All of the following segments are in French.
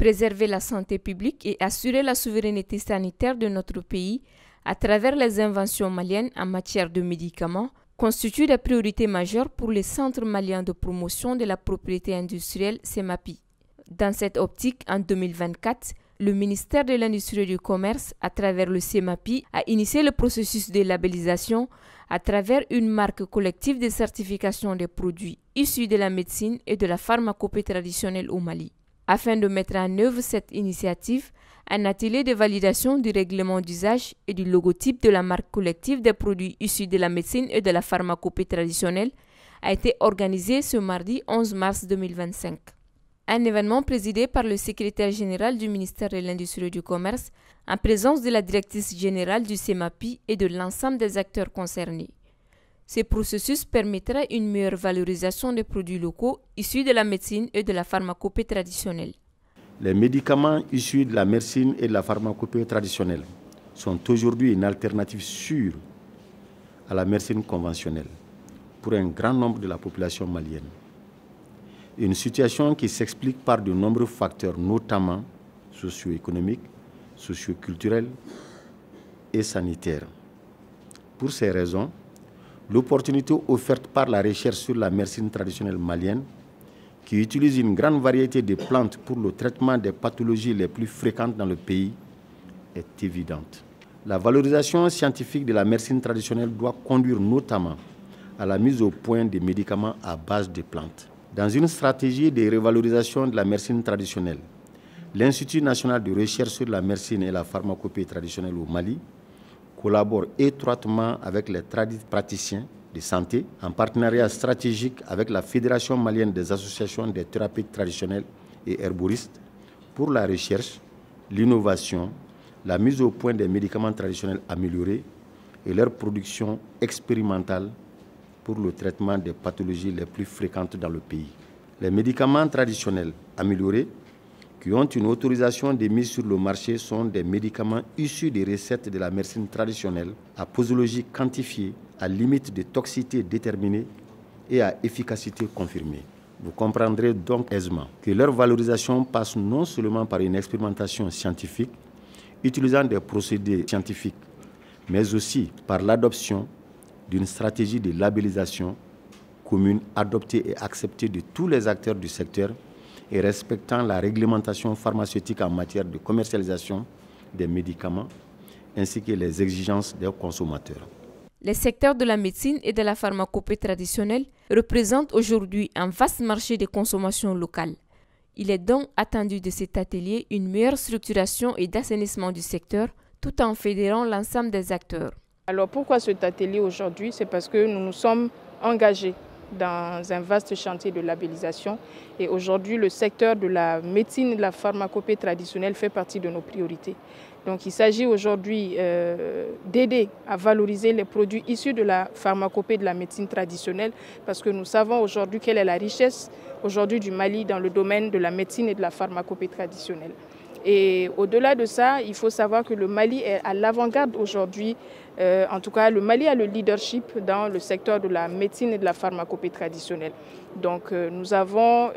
préserver la santé publique et assurer la souveraineté sanitaire de notre pays à travers les inventions maliennes en matière de médicaments constitue des priorités majeures pour les centres maliens de promotion de la propriété industrielle CEMAPI. Dans cette optique, en 2024, le ministère de l'Industrie et du Commerce, à travers le CEMAPI, a initié le processus de labellisation à travers une marque collective de certification des produits issus de la médecine et de la pharmacopée traditionnelle au Mali. Afin de mettre en œuvre cette initiative, un atelier de validation du règlement d'usage et du logotype de la marque collective des produits issus de la médecine et de la pharmacopée traditionnelle a été organisé ce mardi 11 mars 2025. Un événement présidé par le secrétaire général du ministère de l'Industrie et du Commerce en présence de la directrice générale du CEMAPI et de l'ensemble des acteurs concernés. Ce processus permettra une meilleure valorisation des produits locaux issus de la médecine et de la pharmacopée traditionnelle. Les médicaments issus de la médecine et de la pharmacopée traditionnelle sont aujourd'hui une alternative sûre à la médecine conventionnelle pour un grand nombre de la population malienne. Une situation qui s'explique par de nombreux facteurs, notamment socio-économiques, socio-culturels et sanitaires. Pour ces raisons, l'opportunité offerte par la recherche sur la médecine traditionnelle malienne, qui utilise une grande variété de plantes pour le traitement des pathologies les plus fréquentes dans le pays, est évidente. La valorisation scientifique de la médecine traditionnelle doit conduire notamment à la mise au point des médicaments à base de plantes. Dans une stratégie de revalorisation de la médecine traditionnelle, l'Institut national de recherche sur la médecine et la pharmacopée traditionnelle au Mali collabore étroitement avec les praticiens de santé en partenariat stratégique avec la Fédération malienne des associations des thérapeutes traditionnels et herboristes pour la recherche, l'innovation, la mise au point des médicaments traditionnels améliorés et leur production expérimentale pour le traitement des pathologies les plus fréquentes dans le pays. Les médicaments traditionnels améliorés qui ont une autorisation de mise sur le marché sont des médicaments issus des recettes de la médecine traditionnelle à posologie quantifiée, à limite de toxicité déterminée et à efficacité confirmée. Vous comprendrez donc aisément que leur valorisation passe non seulement par une expérimentation scientifique utilisant des procédés scientifiques, mais aussi par l'adoption d'une stratégie de labellisation commune adoptée et acceptée de tous les acteurs du secteur et respectant la réglementation pharmaceutique en matière de commercialisation des médicaments ainsi que les exigences des consommateurs. Les secteurs de la médecine et de la pharmacopée traditionnelle représentent aujourd'hui un vaste marché de consommation locale. Il est donc attendu de cet atelier une meilleure structuration et d'assainissement du secteur tout en fédérant l'ensemble des acteurs. Alors pourquoi cet atelier aujourd'hui? C'est parce que nous nous sommes engagés dans un vaste chantier de labellisation et aujourd'hui le secteur de la médecine et de la pharmacopée traditionnelle fait partie de nos priorités. Donc il s'agit aujourd'hui d'aider à valoriser les produits issus de la pharmacopée de la médecine traditionnelle parce que nous savons aujourd'hui quelle est la richesse aujourd'hui du Mali dans le domaine de la médecine et de la pharmacopée traditionnelle. Et au-delà de ça, il faut savoir que le Mali est à l'avant-garde aujourd'hui. En tout cas, le Mali a le leadership dans le secteur de la médecine et de la pharmacopée traditionnelle. Donc nous avons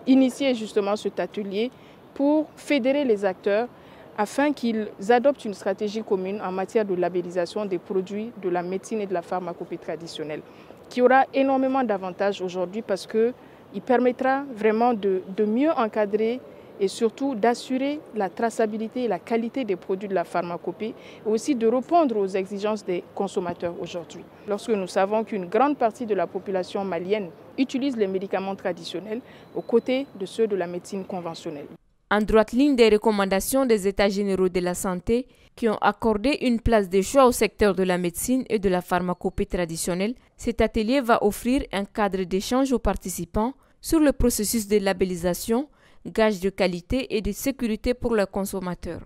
initié justement cet atelier pour fédérer les acteurs afin qu'ils adoptent une stratégie commune en matière de labellisation des produits de la médecine et de la pharmacopée traditionnelle, qui aura énormément d'avantages aujourd'hui parce qu'il permettra vraiment de mieux encadrer et surtout d'assurer la traçabilité et la qualité des produits de la pharmacopée et aussi de répondre aux exigences des consommateurs aujourd'hui. Lorsque nous savons qu'une grande partie de la population malienne utilise les médicaments traditionnels aux côtés de ceux de la médecine conventionnelle. En droite ligne des recommandations des États généraux de la santé qui ont accordé une place de choix au secteur de la médecine et de la pharmacopée traditionnelle, cet atelier va offrir un cadre d'échange aux participants sur le processus de labellisation, gage de qualité et de sécurité pour les consommateurs.